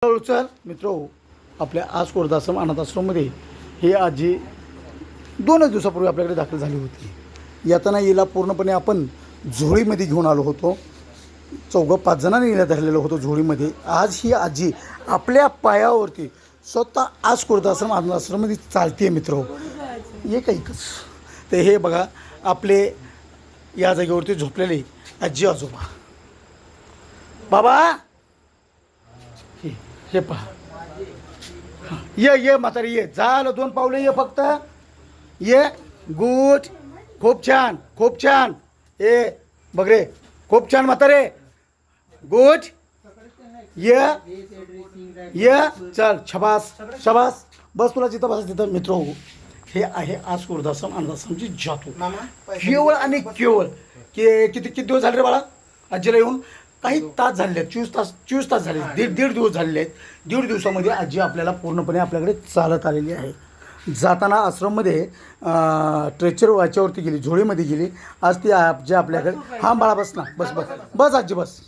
चल मित्रो, आपल्या आज कोरदाश्रम अनाथ आश्रममध्ये ही आजी 2 दिवसापूर्वी आपल्याकडे दाखल झाली होती. येताना हिला पूर्णपणे आपण झोळीमध्ये घेऊन आलो होतो. 4-5 जणांनी हिला धरलेलो होतो झोळीमध्ये. आज ही आजी आपल्या पायावरती स्वतः आज कोरदाश्रम अनाथ आश्रममध्ये चालते मित्रो. एक तर हे बघा, आपले या जागेवरती झोपलेले आजी आजोबा. बाबा हे पहा, ये म्हातारी ये, झालं 2 पावलं ये, फक्त ये. गुड, खूप छान. ए बघ रे, खूप छान म्हातारे. गुड, ये चल, शबास. बस, तुला जिथं बस तिथं. मित्र हो, हे आहे आज कोरदाश्रम अनाथ आश्रमची जादू. केवळ आणि केवळ किती दिवस झाले रे बाळा आजीला येऊन? काही तास झाले आहेत, 24 तास झाले, दीड दिवस झालेले आहेत. 1.5 दिवसामध्ये आजी आपल्याला पूर्णपणे आपल्याकडे चालत आलेली आहे. जाताना आश्रममध्ये ट्रेचर वाच्यावरती गेली, झोळीमध्ये गेली. आज ती आजी आपल्याकडे. हां बाळा, बस ना, बस आजी, बस.